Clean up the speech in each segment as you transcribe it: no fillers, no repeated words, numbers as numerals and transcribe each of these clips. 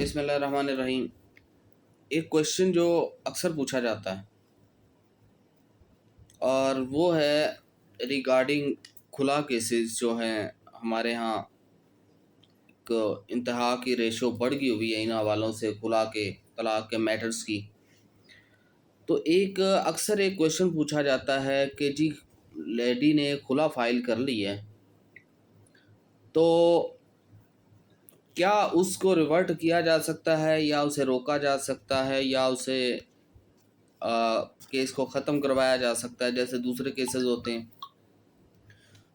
بسم اللہ الرحمن الرحیم۔ ایک کویشچن جو اکثر پوچھا جاتا ہے اور وہ ہے ریگارڈنگ کھلا کیسز جو ہیں ہمارے ہاں ایک انتہا کی ریشو بڑھ گئی ہوئی ہے ان حوالوں سے، کھلا کے طلاق کے میٹرز کی۔ تو اکثر ایک کویشچن پوچھا جاتا ہے کہ جی لیڈی نے کھلا فائل کر لی ہے تو کیا اس کو ریورٹ کیا جا سکتا ہے یا اسے روکا جا سکتا ہے یا اسے کیس کو ختم کروایا جا سکتا ہے، جیسے دوسرے کیسز ہوتے ہیں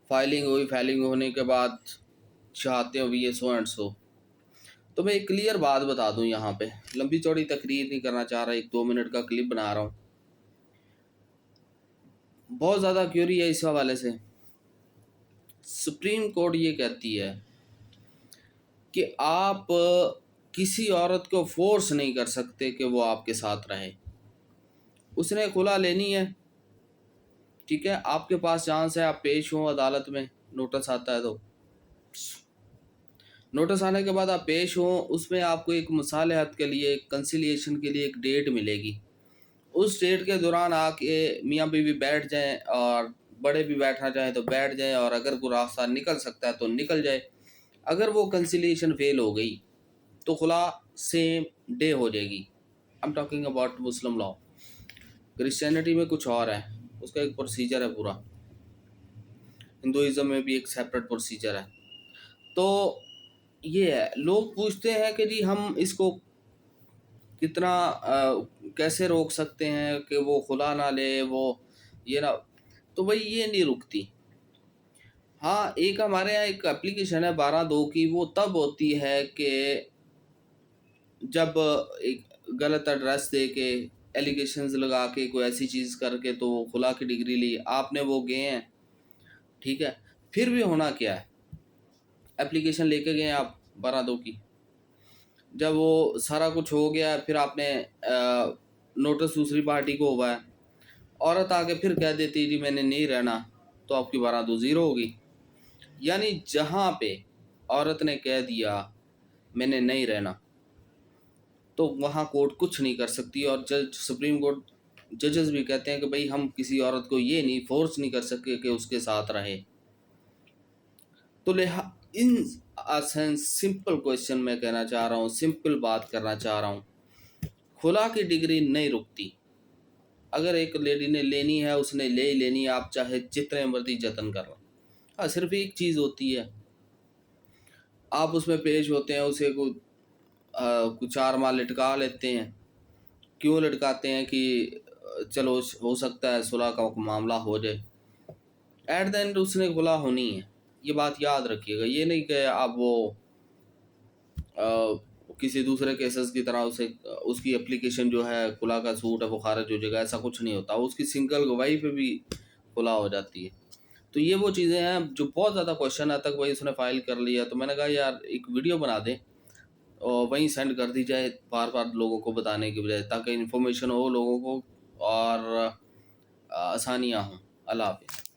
فائلنگ ہونے کے بعد چاہتے ہوئے یہ سو اینڈ سو۔ تو میں ایک کلیئر بات بتا دوں، یہاں پہ لمبی چوڑی تقریر نہیں کرنا چاہ رہا، 1-2 منٹ کا کلپ بنا رہا ہوں۔ بہت زیادہ کیوری ہے اس حوالے سے۔ سپریم کورٹ یہ کہتی ہے کہ آپ کسی عورت کو فورس نہیں کر سکتے کہ وہ آپ کے ساتھ رہے۔ اس نے خلا لینی ہے، ٹھیک ہے، آپ کے پاس چانس ہے، آپ پیش ہوں عدالت میں، نوٹس آتا ہے تو نوٹس آنے کے بعد آپ پیش ہوں، اس میں آپ کو ایک مصالحت کے لیے، کنسیلیشن کے لیے ایک ڈیٹ ملے گی۔ اس ڈیٹ کے دوران آ کے میاں بیوی بیٹھ جائیں، اور بڑے بھی بیٹھنا چاہیں تو بیٹھ جائیں، اور اگر کوئی راستہ نکل سکتا ہے تو نکل جائے۔ اگر وہ کنسیلیشن فیل ہو گئی تو خلا سیم ڈے ہو جائے گی۔ I'm talking about Muslim law. Christianity میں کچھ اور ہے، اس کا ایک پروسیجر ہے پورا۔ ہندوازم میں بھی ایک سیپریٹ پروسیجر ہے۔ تو یہ ہے، لوگ پوچھتے ہیں کہ جی ہم اس کو کتنا کیسے روک سکتے ہیں کہ وہ خلا نہ لے، وہ یہ نہ، تو بھائی یہ نہیں رکتی۔ ہاں، ایک ہمارے یہاں ایک اپلیکیشن ہے 12(2) کی، وہ تب ہوتی ہے کہ جب ایک غلط ایڈریس دے کے، ایلیگیشنز لگا کے، کوئی ایسی چیز کر کے تو وہ خلا کی ڈگری لی، آپ نے وہ گئے ہیں، ٹھیک ہے۔ پھر بھی ہونا کیا ہے، اپلیکیشن لے کے گئے ہیں آپ 12(2) کی، جب وہ سارا کچھ ہو گیا پھر آپ نے نوٹس دوسری پارٹی کو ہوا ہے، عورت آگے پھر کہہ دیتی جی میں نے نہیں رہنا، تو آپ کی 12(2) زیرو ہوگی۔ یعنی جہاں پہ عورت نے کہہ دیا میں نے نہیں رہنا تو وہاں کورٹ کچھ نہیں کر سکتی، اور سپریم کورٹ ججز بھی کہتے ہیں کہ بھئی ہم کسی عورت کو یہ نہیں فورس نہیں کر سکے کہ اس کے ساتھ رہے۔ تو ان سینس سمپل کویشچن میں کہنا چاہ رہا ہوں، سمپل بات کرنا چاہ رہا ہوں، خلا کی ڈگری نہیں رکتی۔ اگر ایک لیڈی نے لینی ہے، اس نے لے ہی لینی ہے، آپ چاہے جتنے مرضی جتن کر لیں۔ ہاں، صرف ایک چیز ہوتی ہے، آپ اس میں پیش ہوتے ہیں، اسے کچھ 4 ماہ لٹکا لیتے ہیں۔ کیوں لٹکاتے ہیں کہ چلو ہو سکتا ہے صلح کا معاملہ ہو جائے۔ ایٹ دا اینڈ اس نے خلا ہونی ہے، یہ بات یاد رکھیے گا۔ یہ نہیں کہ آپ وہ کسی دوسرے کیسز کی طرح اس کی اپلیکیشن جو ہے خلا کا سوٹ ہے وہ خارج ہو جائے گا، ایسا کچھ نہیں ہوتا۔ اس کی سنگل گواہی پہ بھی خلا ہو جاتی ہے۔ تو یہ وہ چیزیں ہیں جو بہت زیادہ کویشچن آتا ہے کہ بھائی اس نے فائل کر لیا، تو میں نے کہا یار ایک ویڈیو بنا دیں اور وہیں سینڈ کر دی جائے، بار بار لوگوں کو بتانے کی بجائے، تاکہ انفارمیشن ہو لوگوں کو اور آسانیاں ہوں۔ اللہ حافظ۔